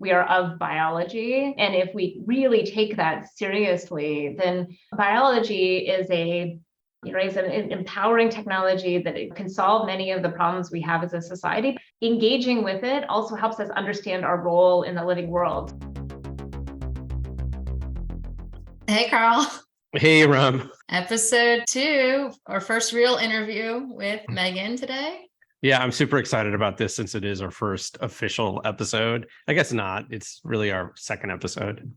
We are of biology. And if we really take that seriously, then biology is an empowering technology that it can solve many of the problems we have as a society. Engaging with it also helps us understand our role in the living world. Hey, Carl. Hey, Ram. Episode 2, our first real interview with Megan today. Yeah, I'm super excited about this since it is our first official episode. I guess not. It's really our second episode.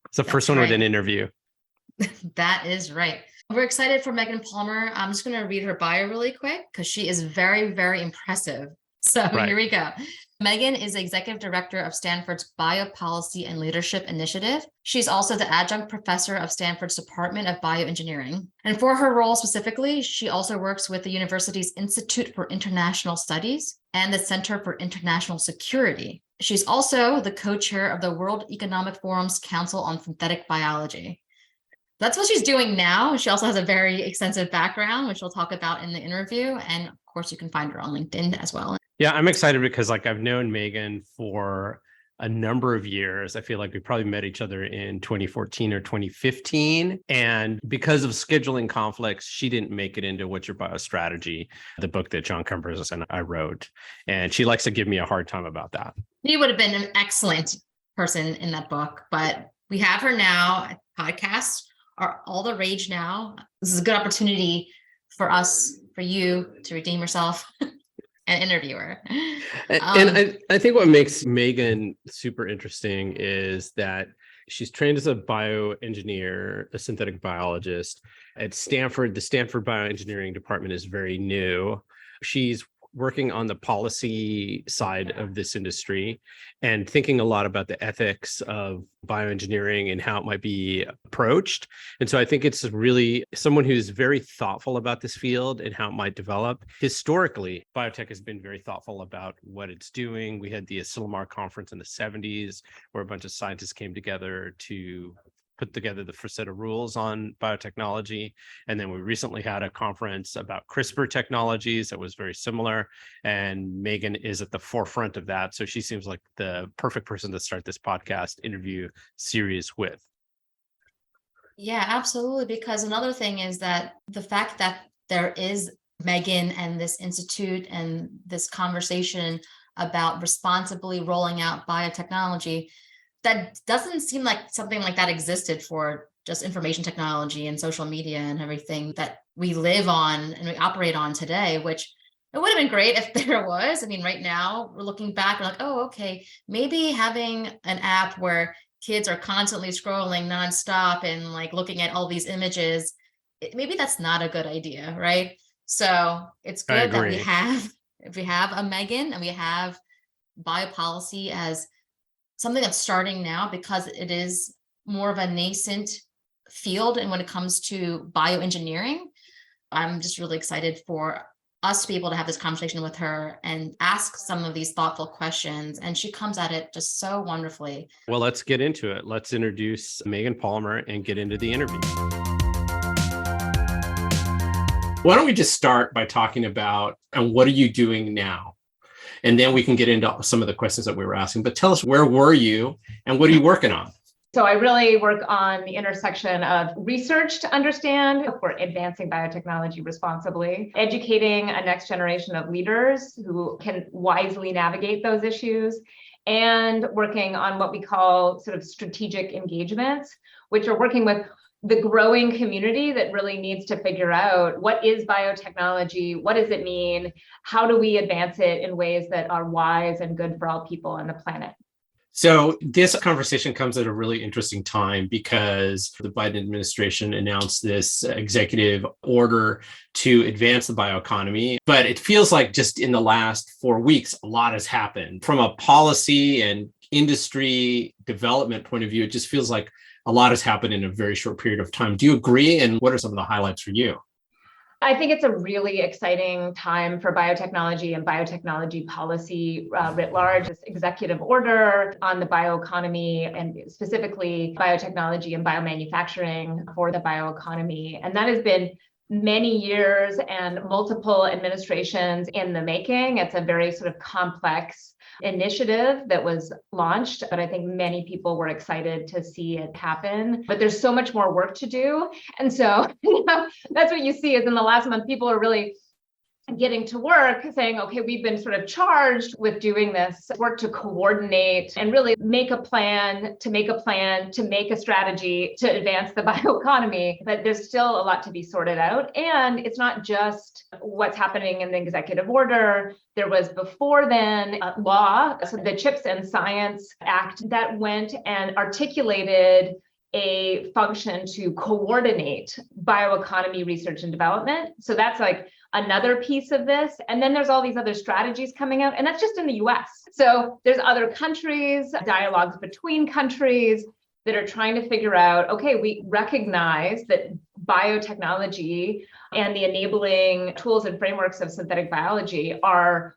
It's the first one with an interview. That is right. We're excited for Megan Palmer. I'm just going to read her bio really quick because she is very, very impressive. So Here we go. Megan is Executive Director of Stanford's Biopolicy and Leadership Initiative. She's also the Adjunct Professor of Stanford's Department of Bioengineering. And for her role specifically, she also works with the university's Institute for International Studies and the Center for International Security. She's also the co-chair of the World Economic Forum's Council on Synthetic Biology. That's what she's doing now. She also has a very extensive background, which we'll talk about in the interview. And of course, you can find her on LinkedIn as well. Yeah, I'm excited because I've known Megan for a number of years. I feel like we probably met each other in 2014 or 2015. And because of scheduling conflicts, she didn't make it into What's Your Bio Strategy, the book that John Cumbers and I wrote. And she likes to give me a hard time about that. She would have been an excellent person in that book, but we have her now. Podcasts are all the rage now. This is a good opportunity for you to redeem yourself. An interviewer. And I think what makes Megan super interesting is that she's trained as a bioengineer, a synthetic biologist at Stanford. The Stanford Bioengineering department is very new. She's working on the policy side of this industry and thinking a lot about the ethics of bioengineering and how it might be approached. And so I think it's really someone who's very thoughtful about this field and how it might develop. Historically, biotech has been very thoughtful about what it's doing. We had the Asilomar conference in the 70s, where a bunch of scientists came together to put together the first set of rules on biotechnology. And then we recently had a conference about CRISPR technologies that was very similar. And Megan is at the forefront of that. So she seems like the perfect person to start this podcast interview series with. Yeah, absolutely. Because another thing is that the fact that there is Megan and this institute and this conversation about responsibly rolling out biotechnology, that doesn't seem like something like that existed for just information technology and social media and everything that we live on and we operate on today, which it would have been great if there was. I mean, right now we're looking back, we're like, oh, okay, maybe having an app where kids are constantly scrolling nonstop and like looking at all these images, maybe that's not a good idea, right? So it's good that we have a Megan and we have biopolicy as something that's starting now because it is more of a nascent field. And when it comes to bioengineering, I'm just really excited for us to be able to have this conversation with her and ask some of these thoughtful questions. And she comes at it just so wonderfully. Well, let's get into it. Let's introduce Megan Palmer and get into the interview. Why don't we just start by talking about what are you doing now? And then we can get into some of the questions that we were asking. But tell us, where were you and what are you working on? So I really work on the intersection of research to understand if we're advancing biotechnology responsibly, educating a next generation of leaders who can wisely navigate those issues, and working on what we call sort of strategic engagements, which are working with the growing community that really needs to figure out what is biotechnology, what does it mean, how do we advance it in ways that are wise and good for all people on the planet. So this conversation comes at a really interesting time because the Biden administration announced this executive order to advance the bioeconomy. But it feels like just in the last 4 weeks, a lot has happened. From a policy and industry development point of view, it just feels like a lot has happened in a very short period of time. Do you agree? And what are some of the highlights for you? I think it's a really exciting time for biotechnology and biotechnology policy writ large. This executive order on the bioeconomy and specifically biotechnology and biomanufacturing for the bioeconomy. And that has been many years and multiple administrations in the making. It's a very sort of complex initiative that was launched, but I think many people were excited to see it happen. But there's so much more work to do. And so that's what you see is in the last month, people are really getting to work saying, okay, we've been sort of charged with doing this work to coordinate and really make a plan, to make a strategy to advance the bioeconomy. But there's still a lot to be sorted out. And it's not just what's happening in the executive order. There was before then a law, so the Chips and Science Act, that went and articulated a function to coordinate bioeconomy research and development. So that's like another piece of this. And then there's all these other strategies coming out, and that's just in the US. So there's other countries, dialogues between countries that are trying to figure out, okay, we recognize that biotechnology and the enabling tools and frameworks of synthetic biology are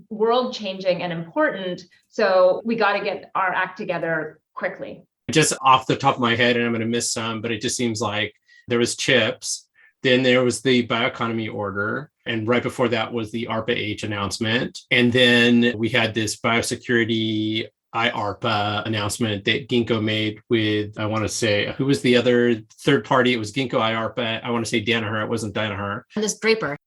world-changing and important. So we got to get our act together quickly. Just off the top of my head, and I'm going to miss some, but it just seems like there was CHIPS, then there was the bioeconomy order, and right before that was the ARPA-H announcement. And then we had this biosecurity IARPA announcement that Ginkgo made with, I want to say, who was the other third party? It was Ginkgo IARPA. I want to say Danaher. It wasn't Danaher. And this Draper.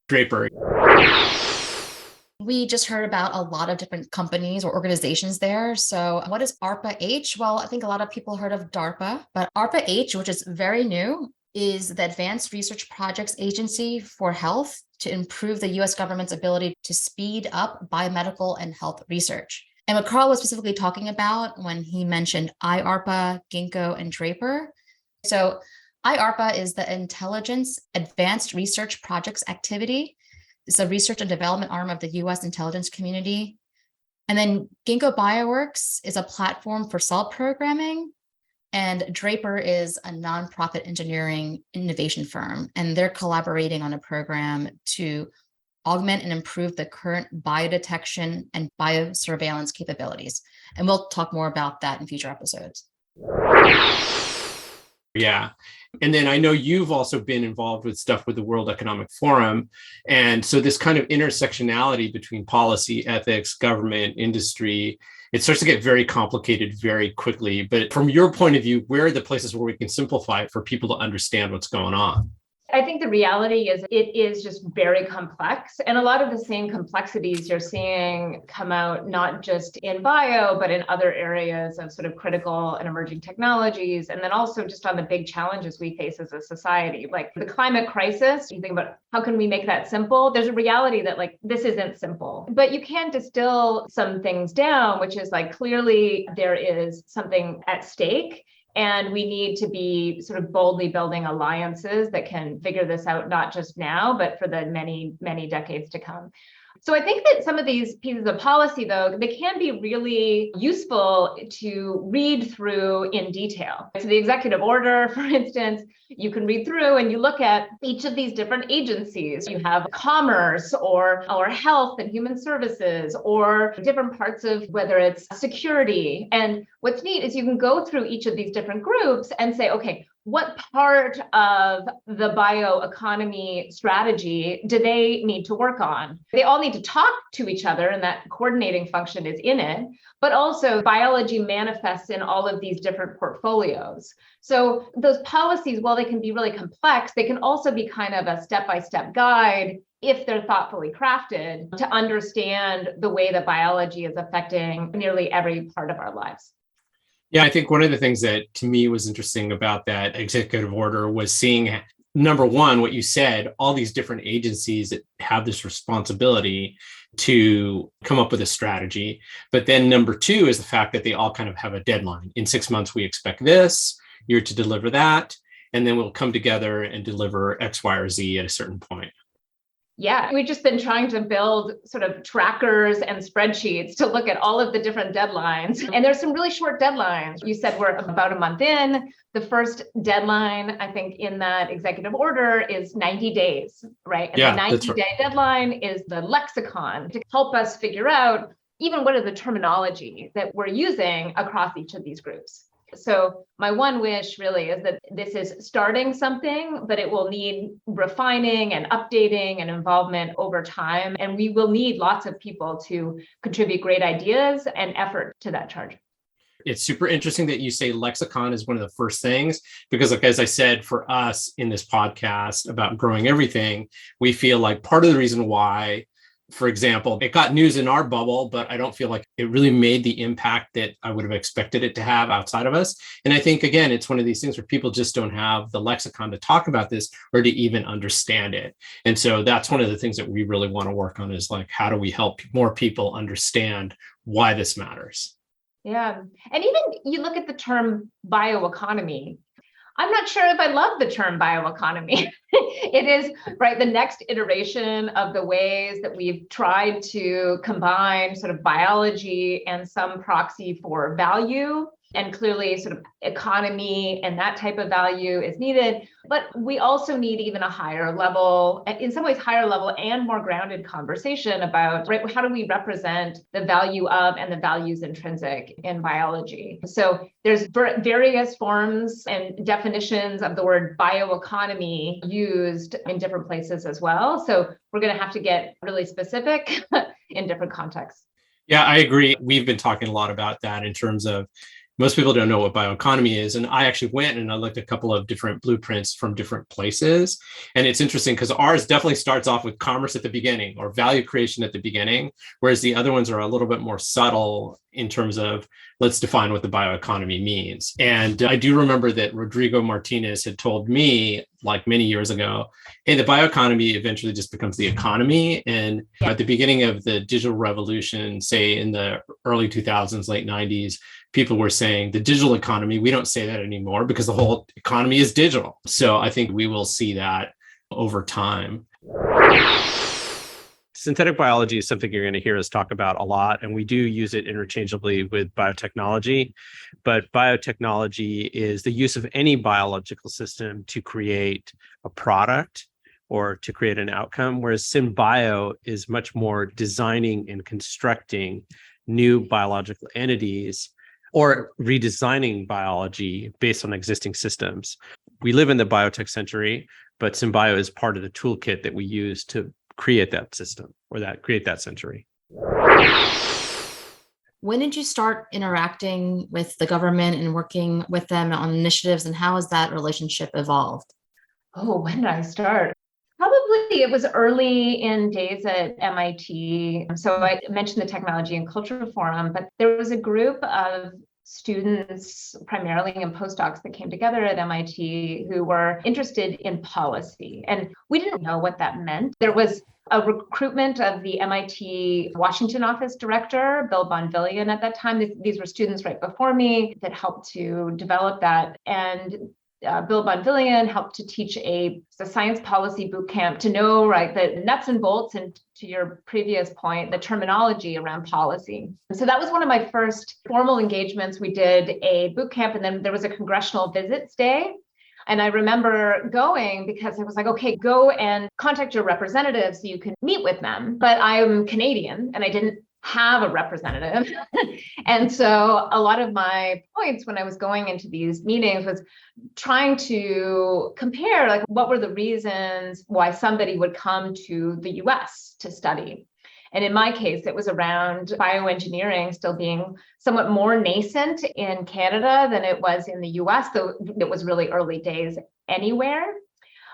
We just heard about a lot of different companies or organizations there. So what is ARPA-H? Well, I think a lot of people heard of DARPA, but ARPA-H, which is very new, is the Advanced Research Projects Agency for Health to improve the US government's ability to speed up biomedical and health research. And what Carl was specifically talking about when he mentioned IARPA, Ginkgo, and Draper. So IARPA is the Intelligence Advanced Research Projects Activity. It's a research and development arm of the US intelligence community. And then Ginkgo Bioworks is a platform for cell programming. And Draper is a nonprofit engineering innovation firm. And they're collaborating on a program to augment and improve the current biodetection and biosurveillance capabilities. And we'll talk more about that in future episodes. Yeah. And then I know you've also been involved with stuff with the World Economic Forum. And so this kind of intersectionality between policy, ethics, government, industry, it starts to get very complicated very quickly. But from your point of view, where are the places where we can simplify it for people to understand what's going on? I think the reality is it is just very complex, and a lot of the same complexities you're seeing come out not just in bio, but in other areas of sort of critical and emerging technologies. And then also just on the big challenges we face as a society, like the climate crisis. You think about how can we make that simple? There's a reality that like this isn't simple, but you can distill some things down, which is like clearly there is something at stake. And we need to be sort of boldly building alliances that can figure this out, not just now, but for the many, many decades to come. So I think that some of these pieces of policy, though, they can be really useful to read through in detail. So the executive order, for instance, you can read through and you look at each of these different agencies. You have commerce or health and human services or different parts of whether it's security. And what's neat is you can go through each of these different groups and say, okay, what part of the bioeconomy strategy do they need to work on? They all need to talk to each other, and that coordinating function is in it, but also biology manifests in all of these different portfolios. So those policies, while they can be really complex, they can also be kind of a step-by-step guide if they're thoughtfully crafted to understand the way that biology is affecting nearly every part of our lives. Yeah, I think one of the things that to me was interesting about that executive order was seeing, number one, what you said, all these different agencies that have this responsibility to come up with a strategy. But then number two is the fact that they all kind of have a deadline. In 6 months, we expect this, you're to deliver that, and then we'll come together and deliver X, Y, or Z at a certain point. Yeah, we've just been trying to build sort of trackers and spreadsheets to look at all of the different deadlines. And there's some really short deadlines. You said we're about a month in. The first deadline, I think, in that executive order is 90 days, right? And the 90-day deadline is the lexicon to help us figure out even what is the terminology that we're using across each of these groups. So my one wish really is that this is starting something, but it will need refining and updating and involvement over time. And we will need lots of people to contribute great ideas and effort to that charge. It's super interesting that you say lexicon is one of the first things, because like, as I said, for us in this podcast about growing everything, we feel like part of the reason why, for example, it got news in our bubble, but I don't feel like it really made the impact that I would have expected it to have outside of us. And I think, again, it's one of these things where people just don't have the lexicon to talk about this or to even understand it. And so that's one of the things that we really want to work on, is like, how do we help more people understand why this matters? Yeah. And even you look at the term bioeconomy. I'm not sure if I love the term bioeconomy. It is, right, the next iteration of the ways that we've tried to combine sort of biology and some proxy for value. And clearly sort of economy and that type of value is needed. But we also need even a higher level, in some ways higher level and more grounded conversation about, right, how do we represent the value of and the values intrinsic in biology? So there's various forms and definitions of the word bioeconomy used in different places as well. So we're going to have to get really specific in different contexts. Yeah, I agree. We've been talking a lot about that in terms of, most people don't know what bioeconomy is. And I actually went and I looked at a couple of different blueprints from different places. And it's interesting because ours definitely starts off with commerce at the beginning or value creation at the beginning, whereas the other ones are a little bit more subtle in terms of, let's define what the bioeconomy means. And I do remember that Rodrigo Martinez had told me, like many years ago, hey, the bioeconomy eventually just becomes the economy. And at the beginning of the digital revolution, say in the early 2000s, late 90s, people were saying the digital economy. We don't say that anymore because the whole economy is digital. So I think we will see that over time. Synthetic biology is something you're going to hear us talk about a lot, and we do use it interchangeably with biotechnology. But biotechnology is the use of any biological system to create a product or to create an outcome, whereas SynBio is much more designing and constructing new biological entities or redesigning biology based on existing systems. We live in the biotech century, but SynBio is part of the toolkit that we use to create that system or create that century. When did you start interacting with the government and working with them on initiatives, and how has that relationship evolved? Oh, when did I start? Probably it was early in days at MIT. So I mentioned the Technology and Culture Forum, but there was a group of students, primarily and postdocs, that came together at MIT who were interested in policy. And we didn't know what that meant. There was a recruitment of the MIT Washington office director, Bill Bonvillian, at that time. These were students right before me that helped to develop that. And Bill Bonvillian helped to teach a science policy boot camp to know, right, the nuts and bolts, and to your previous point, the terminology around policy. So that was one of my first formal engagements. We did a boot camp, and then there was a congressional visits day. And I remember going because I was like, okay, go and contact your representatives so you can meet with them. But I'm Canadian and I didn't have a representative. And so a lot of my points when I was going into these meetings was trying to compare, like, what were the reasons why somebody would come to the US to study? And in my case, it was around bioengineering still being somewhat more nascent in Canada than it was in the US, though it was really early days anywhere.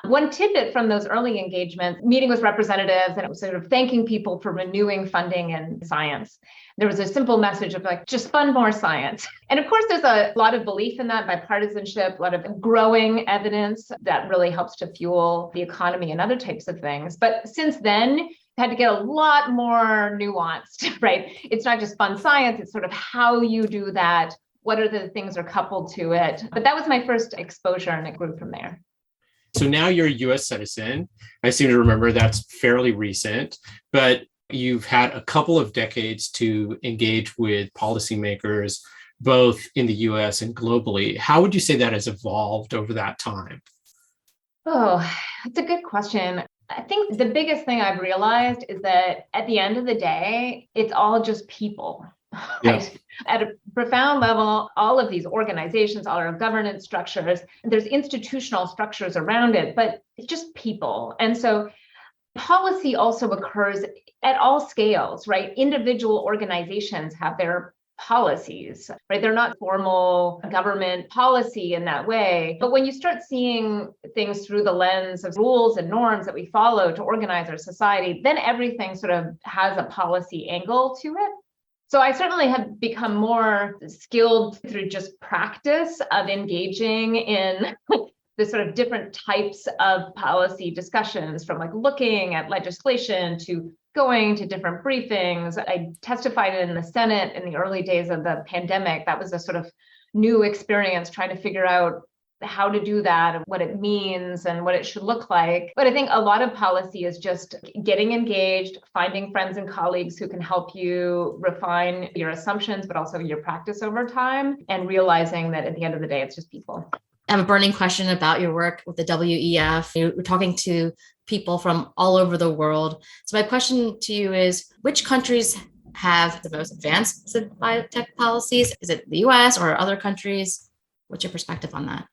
One tidbit from those early engagements, meeting with representatives, and it was sort of thanking people for renewing funding in science. There was a simple message of like, just fund more science. And of course, there's a lot of belief in that, bipartisanship, a lot of growing evidence that really helps to fuel the economy and other types of things. But since then, had to get a lot more nuanced, right? It's not just fun science, it's sort of how you do that. What are the things are coupled to it? But that was my first exposure, and it grew from there. So now you're a US citizen. I seem to remember that's fairly recent, but you've had a couple of decades to engage with policymakers, both in the US and globally. How would you say that has evolved over that time? Oh, that's a good question. I think the biggest thing I've realized is that at the end of the day, it's all just people. Yeah. Right? At a profound level, all of these organizations, all our governance structures, there's institutional structures around it, but it's just people. And so policy also occurs at all scales, right? Individual organizations have their policies, right? They're not formal government policy in that way. But when you start seeing things through the lens of rules and norms that we follow to organize our society, then everything sort of has a policy angle to it. So I certainly have become more skilled through just practice of engaging in the sort of different types of policy discussions, from like looking at legislation to going to different briefings. I testified in the Senate in the early days of the pandemic. That was a sort of new experience, trying to figure out how to do that and what it means and what it should look like. But I think a lot of policy is just getting engaged, finding friends and colleagues who can help you refine your assumptions, but also your practice over time, and realizing that at the end of the day, it's just people. I have a burning question about your work with the WEF. You're talking to people from all over the world. So my question to you is, which countries have the most advanced biotech policies? Is it the US or other countries? What's your perspective on that?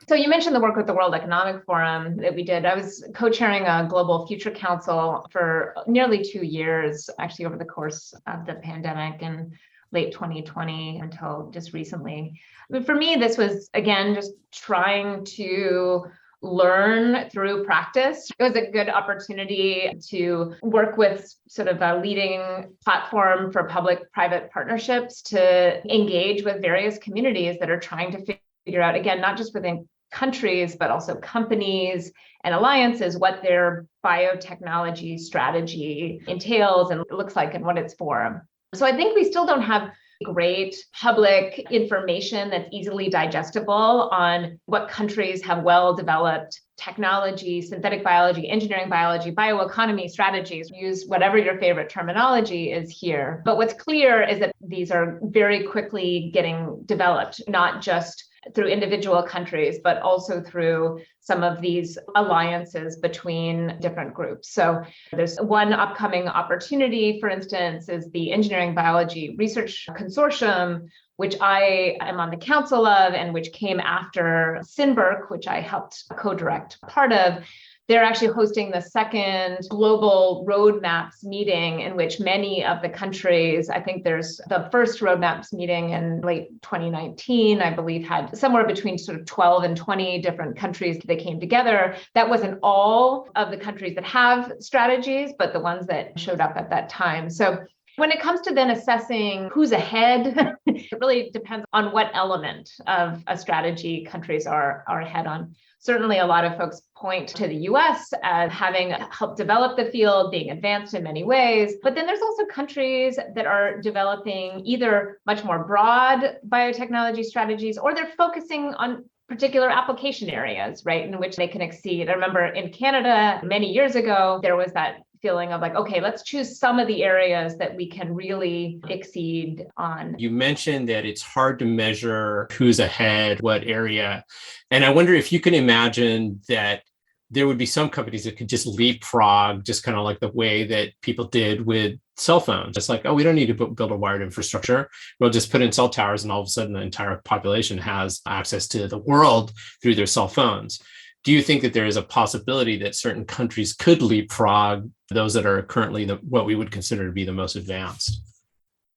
So you mentioned the work with the World Economic Forum that we did. I was co-chairing a Global Future Council for nearly 2 years, actually over the course of the pandemic in late 2020 until just recently. But for me, this was, again, just trying to learn through practice. It was a good opportunity to work with sort of a leading platform for public-private partnerships to engage with various communities that are trying to figure out, again, not just within countries, but also companies and alliances, what their biotechnology strategy entails and looks like and what it's for. So I think we still don't have great public information that's easily digestible on what countries have well-developed technology, synthetic biology, engineering biology, bioeconomy strategies. Use whatever your favorite terminology is here. But what's clear is that these are very quickly getting developed, not just through individual countries, but also through some of these alliances between different groups. So there's one upcoming opportunity, for instance, is the Engineering Biology Research Consortium, which I am on the council of, and which came after SINBERC, which I helped co-direct part of. They're actually hosting the second global roadmaps meeting, in which many of the countries, I think there's the first roadmaps meeting in late 2019, I believe, had somewhere between sort of 12 and 20 different countries that came together. That wasn't all of the countries that have strategies, but the ones that showed up at that time. So when it comes to then assessing who's ahead, it really depends on what element of a strategy countries are ahead on. Certainly, a lot of folks point to the US as having helped develop the field, being advanced in many ways. But then there's also countries that are developing either much more broad biotechnology strategies, or they're focusing on particular application areas, right, in which they can exceed. I remember in Canada many years ago, there was that feeling of like, okay, let's choose some of the areas that we can really exceed on. You mentioned that it's hard to measure who's ahead, what area. And I wonder if you can imagine that there would be some companies that could just leapfrog, just kind of like the way that people did with cell phones. It's like, oh, we don't need to build a wired infrastructure. We'll just put in cell towers, and all of a sudden the entire population has access to the world through their cell phones. Do you think that there is a possibility that certain countries could leapfrog those that are currently what we would consider to be the most advanced?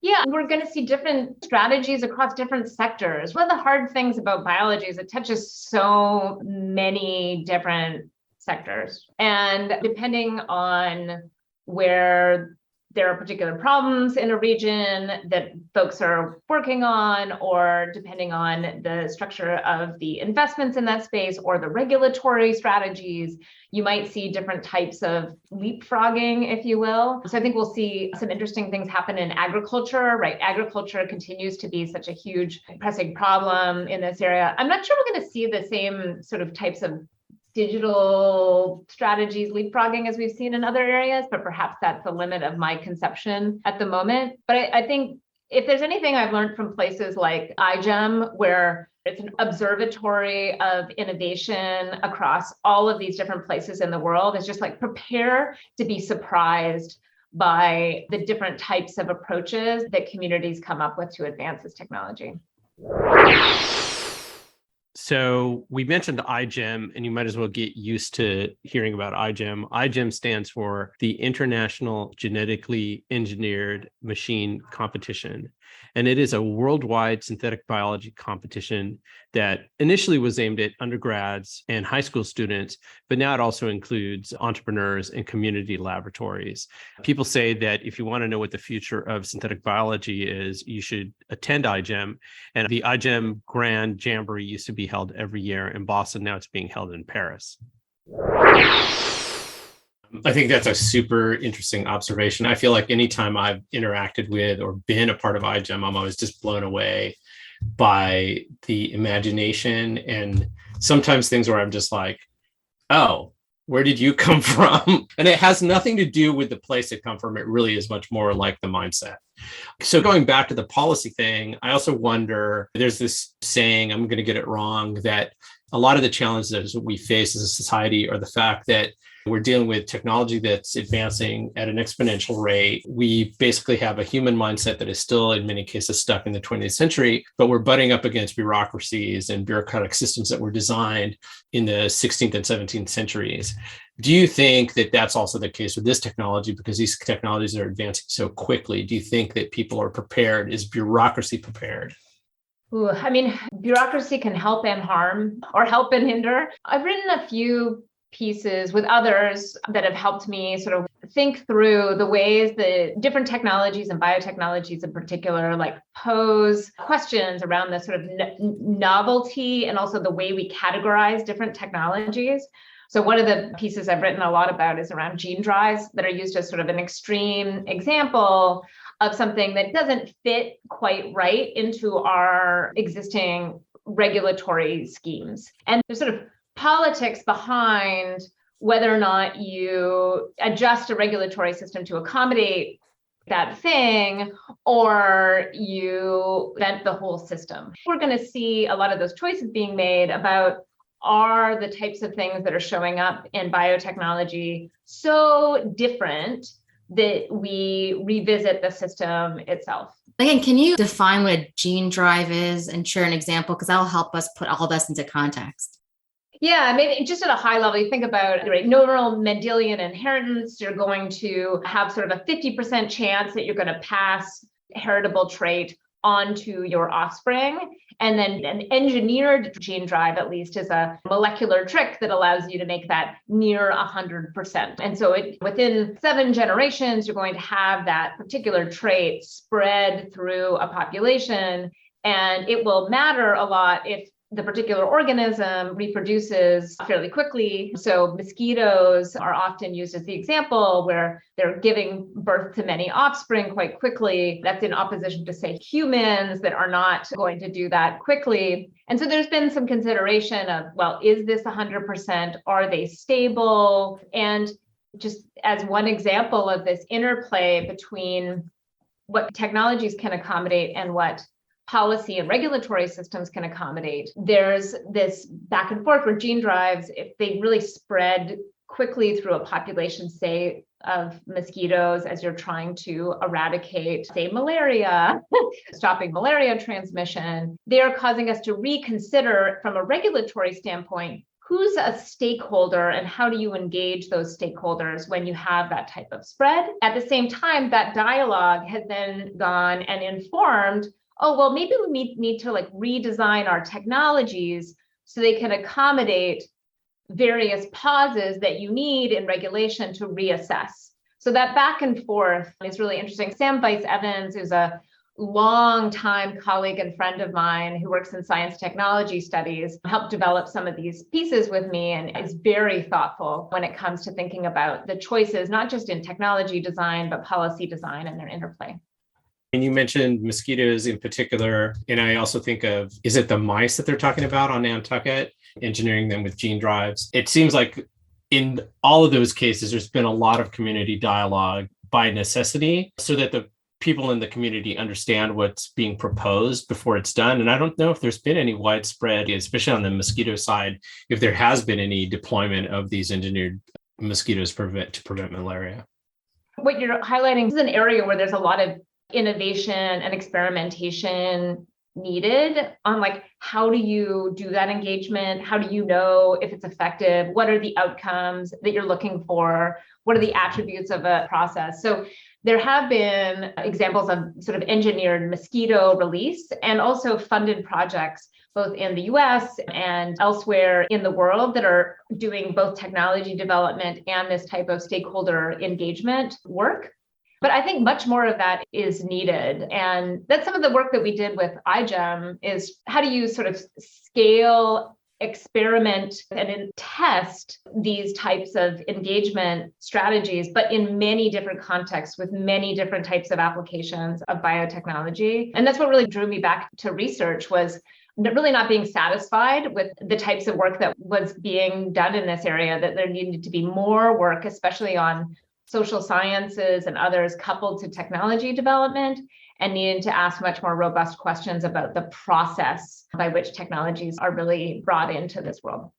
Yeah, we're going to see different strategies across different sectors. One of the hard things about biology is it touches so many different sectors. And depending on where there are particular problems in a region that folks are working on, or depending on the structure of the investments in that space or the regulatory strategies, you might see different types of leapfrogging, if you will. So I think we'll see some interesting things happen in agriculture, right? Agriculture continues to be such a huge pressing problem in this area. I'm not sure we're going to see the same sort of types of digital strategies leapfrogging as we've seen in other areas, but perhaps that's the limit of my conception at the moment. But I think if there's anything I've learned from places like iGEM, where it's an observatory of innovation across all of these different places in the world, is just like prepare to be surprised by the different types of approaches that communities come up with to advance this technology. So we mentioned iGEM, and you might as well get used to hearing about iGEM. iGEM stands for the International Genetically Engineered Machine Competition. And it is a worldwide synthetic biology competition that initially was aimed at undergrads and high school students, but now it also includes entrepreneurs and community laboratories. People say that if you want to know what the future of synthetic biology is, you should attend iGEM. And the iGEM Grand Jamboree used to be held every year in Boston. Now it's being held in Paris. I think that's a super interesting observation. I feel like anytime I've interacted with or been a part of iGEM, I'm always just blown away by the imagination and sometimes things where I'm just like, oh, where did you come from? And it has nothing to do with the place it come from. It really is much more like the mindset. So going back to the policy thing, I also wonder, there's this saying, I'm going to get it wrong, that a lot of the challenges that we face as a society are the fact that we're dealing with technology that's advancing at an exponential rate. We basically have a human mindset that is still, in many cases, stuck in the 20th century, but we're butting up against bureaucracies and bureaucratic systems that were designed in the 16th and 17th centuries. Do you think that that's also the case with this technology? Because these technologies are advancing so quickly, do you think that people are prepared? Is bureaucracy prepared? Ooh, I mean, bureaucracy can help and harm, or help and hinder. I've written a few pieces with others that have helped me sort of think through the ways that different technologies and biotechnologies in particular, like, pose questions around the sort of novelty and also the way we categorize different technologies. So one of the pieces I've written a lot about is around gene drives that are used as sort of an extreme example of something that doesn't fit quite right into our existing regulatory schemes. And there's sort of politics behind whether or not you adjust a regulatory system to accommodate that thing, or you bent the whole system. We're going to see a lot of those choices being made about, are the types of things that are showing up in biotechnology so different that we revisit the system itself? Again, can you define what a gene drive is and share an example? Because that'll help us put all this into context. Yeah, maybe just at a high level, you think about, right, neural Mendelian inheritance. You're going to have sort of a 50% chance that you're going to pass a heritable trait onto your offspring. And then an engineered gene drive, at least, is a molecular trick that allows you to make that near 100%. And so within 7 generations, you're going to have that particular trait spread through a population. And it will matter a lot if the particular organism reproduces fairly quickly. So mosquitoes are often used as the example, where they're giving birth to many offspring quite quickly. That's in opposition to, say, humans that are not going to do that quickly. And so there's been some consideration of, well, is this 100%? Are they stable? And just as one example of this interplay between what technologies can accommodate and what policy and regulatory systems can accommodate, there's this back and forth where gene drives, if they really spread quickly through a population, say, of mosquitoes, as you're trying to eradicate, say, malaria, stopping malaria transmission, they're causing us to reconsider from a regulatory standpoint, who's a stakeholder and how do you engage those stakeholders when you have that type of spread? At the same time, that dialogue has then gone and informed, oh, well, maybe we need to redesign our technologies so they can accommodate various pauses that you need in regulation to reassess. So that back and forth is really interesting. Sam Weiss-Evans, who's a longtime colleague and friend of mine who works in science technology studies, helped develop some of these pieces with me and is very thoughtful when it comes to thinking about the choices, not just in technology design, but policy design and their interplay. And you mentioned mosquitoes in particular, and I also think of, is it the mice that they're talking about on Nantucket, engineering them with gene drives? It seems like in all of those cases, there's been a lot of community dialogue by necessity so that the people in the community understand what's being proposed before it's done. And I don't know if there's been any widespread, especially on the mosquito side, if there has been any deployment of these engineered mosquitoes to prevent malaria. What you're highlighting is an area where there's a lot of innovation and experimentation needed on like, how do you do that engagement? How do you know if it's effective? What are the outcomes that you're looking for? What are the attributes of a process? So there have been examples of sort of engineered mosquito release and also funded projects both in the US and elsewhere in the world that are doing both technology development and this type of stakeholder engagement work. But I think much more of that is needed. And that's some of the work that we did with iGEM is how do you sort of scale, experiment, and then test these types of engagement strategies, but in many different contexts with many different types of applications of biotechnology. And that's what really drew me back to research was really not being satisfied with the types of work that was being done in this area, that there needed to be more work, especially on social sciences and others coupled to technology development, and needed to ask much more robust questions about the process by which technologies are really brought into this world.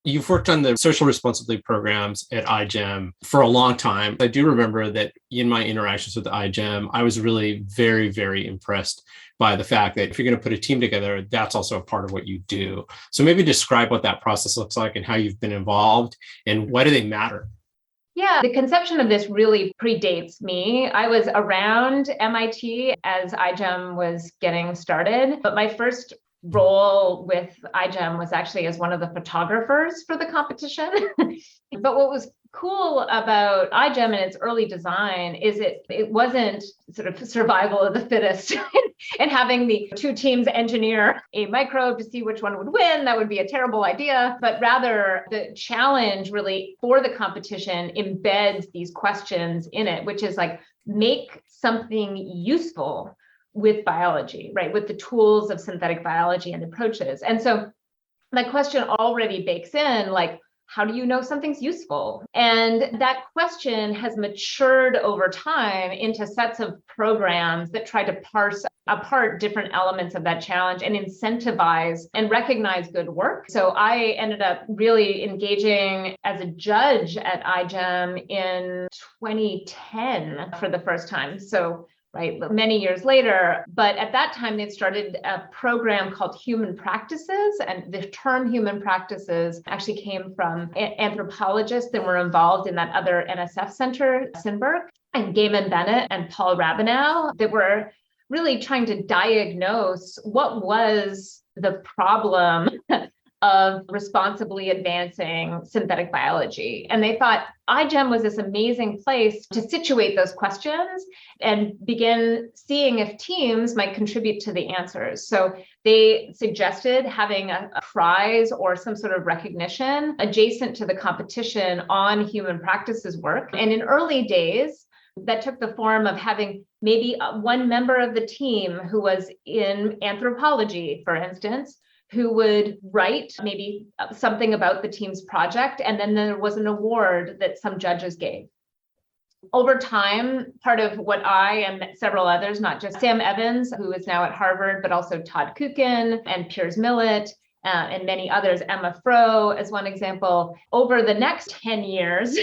You've worked on the social responsibility programs at iGEM for a long time. I do remember that in my interactions with iGEM, I was really very, very impressed by the fact that if you're going to put a team together, that's also a part of what you do. So maybe describe what that process looks like and how you've been involved and why do they matter? Yeah, the conception of this really predates me. I was around MIT as iGEM was getting started, but my first role with iGEM was actually as one of the photographers for the competition. But what was cool about iGEM and its early design is it wasn't sort of survival of the fittest and having the two teams engineer a microbe to see which one would win. That would be a terrible idea. But rather, the challenge really for the competition embeds these questions in it, which is like make something useful with biology, right? With the tools of synthetic biology and approaches. And so my question already bakes in, like, how do you know something's useful? And that question has matured over time into sets of programs that try to parse apart different elements of that challenge and incentivize and recognize good work. So I ended up really engaging as a judge at iGEM in 2010 for the first time. So right, many years later. But at that time, they'd started a program called Human Practices. And the term human practices actually came from anthropologists that were involved in that other NSF center, Sinberg, and Gaiman Bennett and Paul Rabinow, that were really trying to diagnose what was the problem of responsibly advancing synthetic biology. And they thought iGEM was this amazing place to situate those questions and begin seeing if teams might contribute to the answers. So they suggested having a prize or some sort of recognition adjacent to the competition on human practices work. And in early days, that took the form of having maybe one member of the team who was in anthropology, for instance, who would write maybe something about the team's project, and then there was an award that some judges gave. Over time, part of what I and several others, not just Sam Evans, who is now at Harvard, but also Todd Kukin and Piers Millett, and many others, Emma Froh as one example. Over the next 10 years,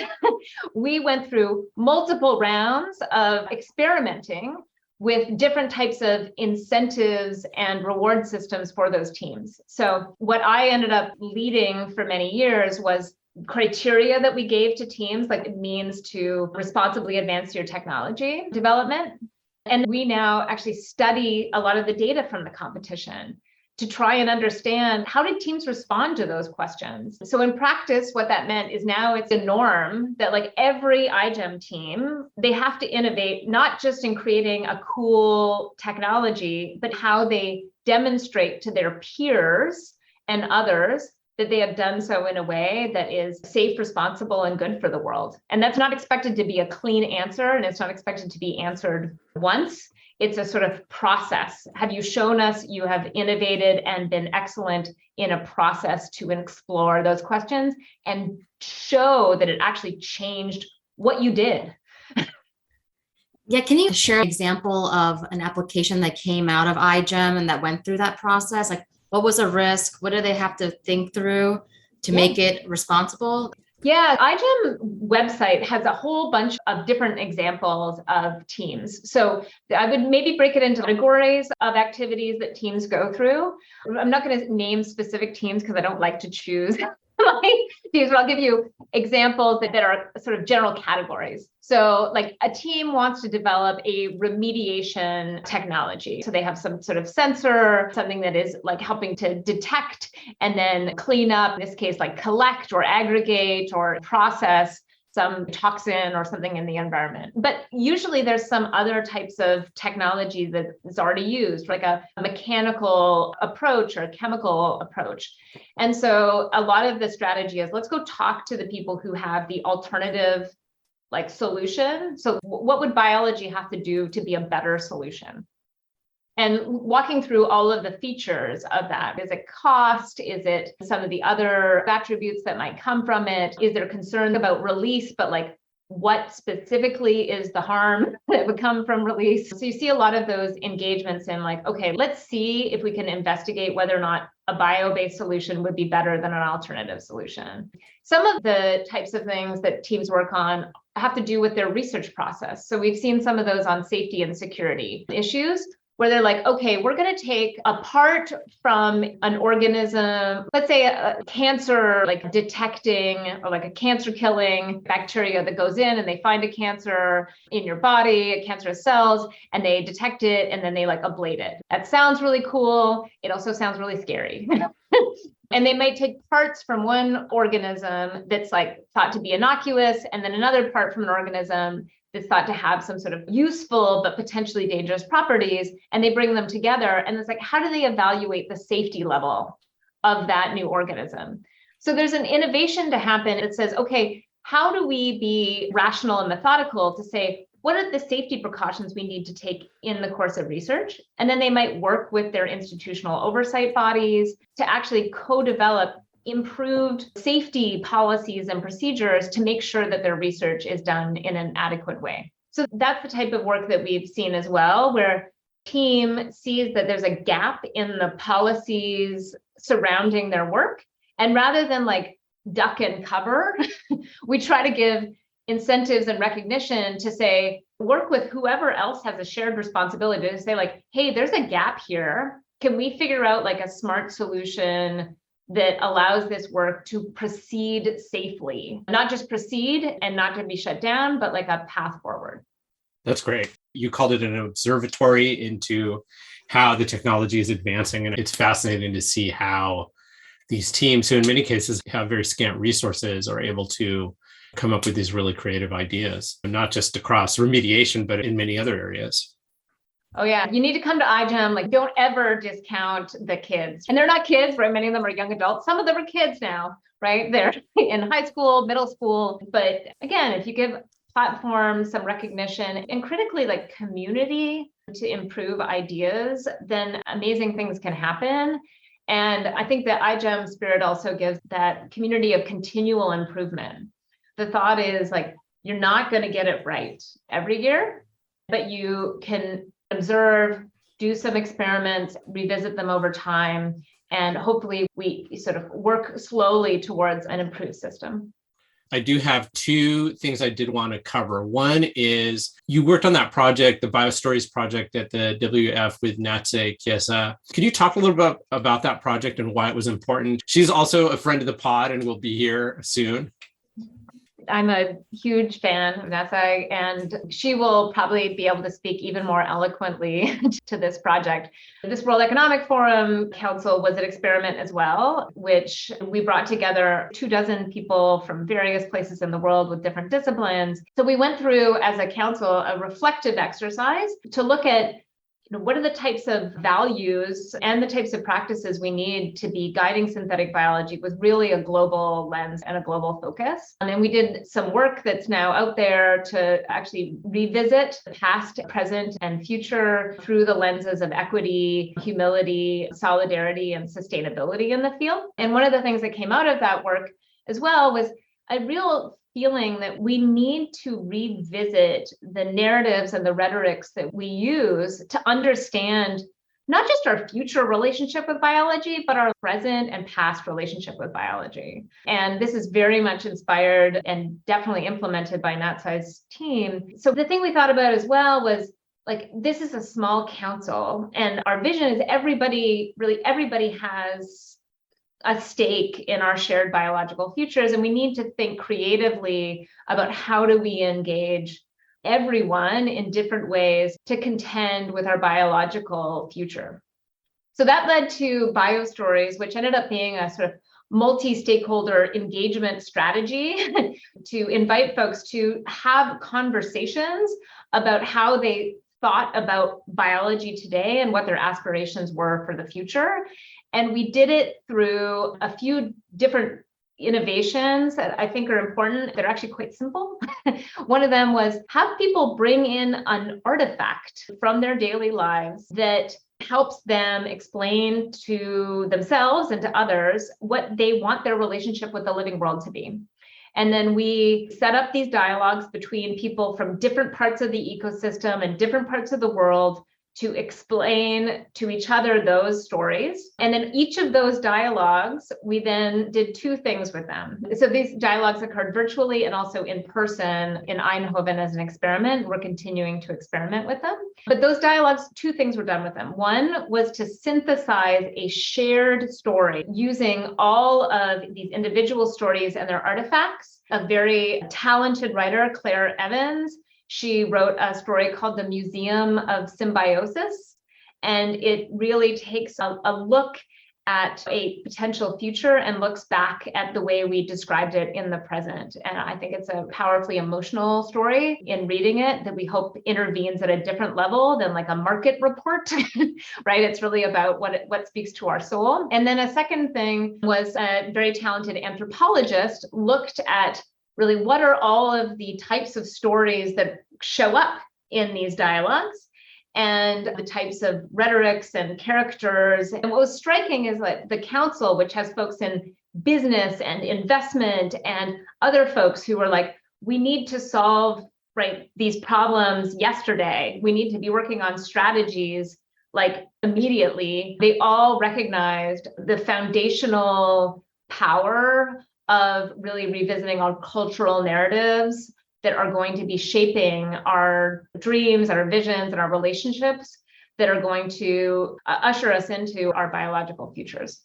we went through multiple rounds of experimenting with different types of incentives and reward systems for those teams. So what I ended up leading for many years was criteria that we gave to teams, like it means to responsibly advance your technology development. And we now actually study a lot of the data from the competition to try and understand how did teams respond to those questions. So in practice, what that meant is now it's a norm that like every iGEM team, they have to innovate, not just in creating a cool technology, but how they demonstrate to their peers and others that they have done so in a way that is safe, responsible, and good for the world. And that's not expected to be a clean answer, and it's not expected to be answered once. It's a sort of process. Have you shown us you have innovated and been excellent in a process to explore those questions and show that it actually changed what you did? Yeah, can you share an example of an application that came out of iGEM and that went through that process? Like, what was a risk? What do they have to think through to make it responsible? Yeah, iGEM website has a whole bunch of different examples of teams. So I would maybe break it into categories of activities that teams go through. I'm not going to name specific teams because I don't like to choose my teams, but I'll give you examples that are sort of general categories. So like a team wants to develop a remediation technology. So they have some sort of sensor, something that is like helping to detect and then clean up, in this case, like collect or aggregate or process some toxin or something in the environment. But usually there's some other types of technology that is already used, like a mechanical approach or a chemical approach. And so a lot of the strategy is let's go talk to the people who have the alternative like solution. So what would biology have to do to be a better solution? And walking through all of the features of that. Is it cost? Is it some of the other attributes that might come from it? Is there concern about release, but like what specifically is the harm that would come from release? So you see a lot of those engagements in like, okay, let's see if we can investigate whether or not a bio-based solution would be better than an alternative solution. Some of the types of things that teams work on have to do with their research process. So we've seen some of those on safety and security issues, where they're like, okay, we're going to take a part from an organism, let's say a cancer, like detecting or like a cancer killing bacteria that goes in and they find a cancer in your body, a cancerous cells, and they detect it and then they like ablate it. That sounds really cool. It also sounds really scary. And they might take parts from one organism that's like thought to be innocuous, and then another part from an organism that's thought to have some sort of useful but potentially dangerous properties, and they bring them together. And it's like, how do they evaluate the safety level of that new organism? So there's an innovation to happen that says, okay, how do we be rational and methodical to say, what are the safety precautions we need to take in the course of research? And then they might work with their institutional oversight bodies to actually co-develop improved safety policies and procedures to make sure that their research is done in an adequate way. So that's the type of work that we've seen as well, where team sees that there's a gap in the policies surrounding their work. And rather than like duck and cover, we try to give incentives and recognition to say, work with whoever else has a shared responsibility to say like, hey, there's a gap here. Can we figure out like a smart solution that allows this work to proceed safely, not just proceed and not to be shut down, but like a path forward? That's great. You called it an observatory into how the technology is advancing. And it's fascinating to see how these teams, who in many cases have very scant resources, are able to come up with these really creative ideas, not just across remediation, but in many other areas. Oh yeah, you need to come to iGEM. Like, don't ever discount the kids. And they're not kids, right? Many of them are young adults. Some of them are kids now, right? They're in high school, middle school. But again, if you give platforms some recognition and critically like community to improve ideas, then amazing things can happen. And I think that iGEM spirit also gives that community of continual improvement. The thought is like, you're not going to get it right every year, but you can observe, do some experiments, revisit them over time, and hopefully we sort of work slowly towards an improved system. I do have two things I did want to cover. One is you worked on that project, the BioStories project at the WF with Natse Kiesa. Can you talk a little bit about that project and why it was important? She's also a friend of the pod and will be here soon. I'm a huge fan of Natse, and she will probably be able to speak even more eloquently to this project. This World Economic Forum Council was an experiment as well, which we brought together 24 people from various places in the world with different disciplines. So we went through as a council a reflective exercise to look at what are the types of values and the types of practices we need to be guiding synthetic biology with really a global lens and a global focus. And then we did some work that's now out there to actually revisit past, present, and future through the lenses of equity, humility, solidarity, and sustainability in the field. And one of the things that came out of that work as well was a real feeling that we need to revisit the narratives and the rhetorics that we use to understand not just our future relationship with biology, but our present and past relationship with biology. And this is very much inspired and definitely implemented by Natsai's team. So the thing we thought about as well was, like, this is a small council, and our vision is everybody has a stake in our shared biological futures, and we need to think creatively about how do we engage everyone in different ways to contend with our biological future. So that led to BioStories, which ended up being a sort of multi-stakeholder engagement strategy to invite folks to have conversations about how they thought about biology today and what their aspirations were for the future. And we did it through a few different innovations that I think are important. They're actually quite simple. One of them was have people bring in an artifact from their daily lives that helps them explain to themselves and to others what they want their relationship with the living world to be. And then we set up these dialogues between people from different parts of the ecosystem and different parts of the world to explain to each other those stories. And then each of those dialogues, we then did two things with them. So these dialogues occurred virtually and also in person in Eindhoven as an experiment. We're continuing to experiment with them. But those dialogues, two things were done with them. One was to synthesize a shared story using all of these individual stories and their artifacts. A very talented writer, Claire Evans, she wrote a story called The Museum of Symbiosis, and it really takes a look at a potential future and looks back at the way we described it in the present. And I think it's a powerfully emotional story in reading it that we hope intervenes at a different level than like a market report, right? It's really about what speaks to our soul. And then a second thing was a very talented anthropologist looked at really what are all of the types of stories that show up in these dialogues and the types of rhetorics and characters. And what was striking is that the council, which has folks in business and investment and other folks who are like, we need to solve these problems yesterday. We need to be working on strategies like immediately. They all recognized the foundational power of really revisiting our cultural narratives that are going to be shaping our dreams and our visions and our relationships that are going to usher us into our biological futures.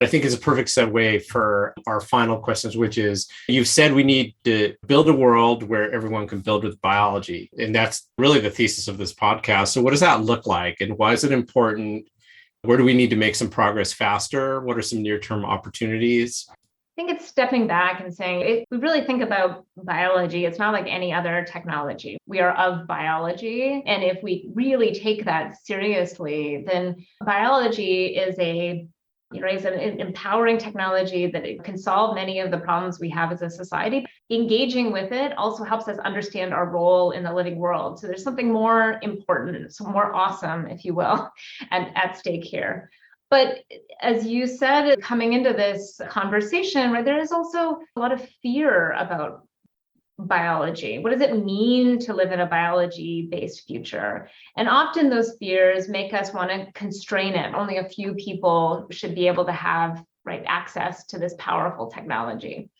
I think is a perfect segue for our final questions, which is, you've said we need to build a world where everyone can build with biology. And that's really the thesis of this podcast. So what does that look like? And why is it important? Where do we need to make some progress faster? What are some near-term opportunities? I think it's stepping back and saying, if we really think about biology, it's not like any other technology. We are of biology. And if we really take that seriously, then biology is an empowering technology that it can solve many of the problems we have as a society. Engaging with it also helps us understand our role in the living world. So there's something more important, so more awesome, if you will, at stake here. But as you said, coming into this conversation, right, there is also a lot of fear about biology. What does it mean to live in a biology-based future? And often those fears make us want to constrain it. Only a few people should be able to have access to this powerful technology.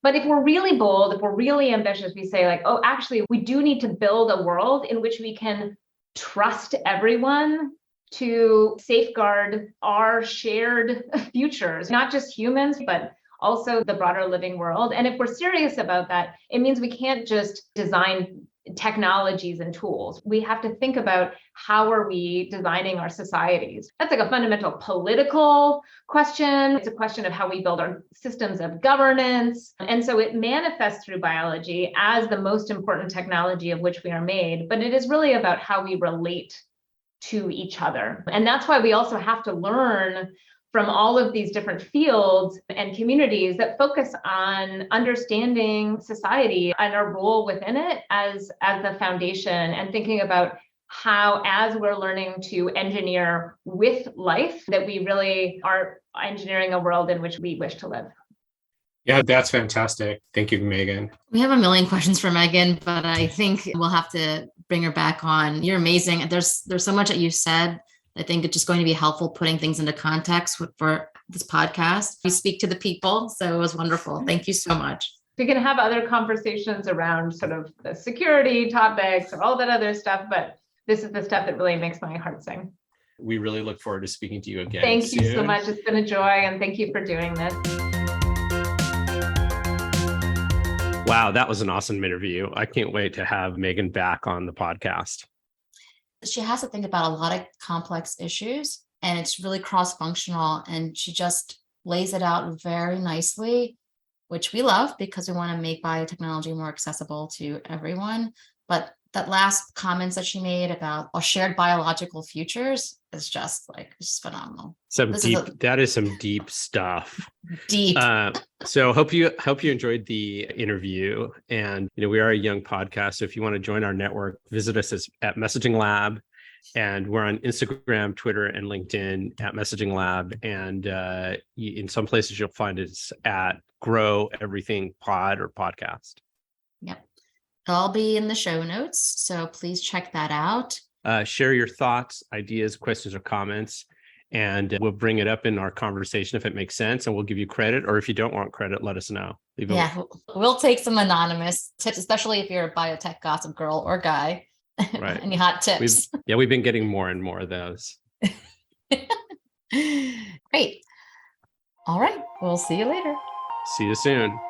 But if we're really bold, if we're really ambitious, we say like, oh, actually, we do need to build a world in which we can trust everyone to safeguard our shared futures, not just humans, but also the broader living world. And if we're serious about that, it means we can't just design technologies and tools. We have to think about how are we designing our societies. That's like a fundamental political question. It's a question of how we build our systems of governance. And so it manifests through biology as the most important technology of which we are made, but it is really about how we relate to each other. And that's why we also have to learn from all of these different fields and communities that focus on understanding society and our role within it as the foundation, and thinking about how, as we're learning to engineer with life, that we really are engineering a world in which we wish to live. Yeah, that's fantastic. Thank you, Megan. We have a million questions for Megan, but I think we'll have to bring her back on. You're amazing. There's so much that you said I think it's just going to be helpful putting things into context for this podcast. We speak to the people, so it was wonderful. Thank you so much. We can have other conversations around sort of the security topics or all that other stuff, but this is the stuff that really makes my heart sing. We really look forward to speaking to you again. Thank you so soon. much. It's been a joy, and thank you for doing this. Wow, that was an awesome interview. I can't wait to have Megan back on the podcast. She has to think about a lot of complex issues, and it's really cross-functional, and she just lays it out very nicely, which we love because we want to make biotechnology more accessible to everyone. But that last comments that she made about our shared biological futures is just phenomenal. That is some deep stuff. Deep. So hope you enjoyed the interview. And we are a young podcast, so if you want to join our network, visit us at Messaging Lab, and we're on Instagram, Twitter, and LinkedIn at Messaging Lab. And in some places you'll find us at Grow Everything Pod or Podcast. Yep. It'll all be in the show notes, so please check that out. Share your thoughts, ideas, questions, or comments, and we'll bring it up in our conversation if it makes sense, and we'll give you credit. Or if you don't want credit, let us know. We'll take some anonymous tips, especially if you're a biotech gossip girl or guy. Right. Any hot tips? We've been getting more and more of those. Great. All right. We'll see you later. See you soon.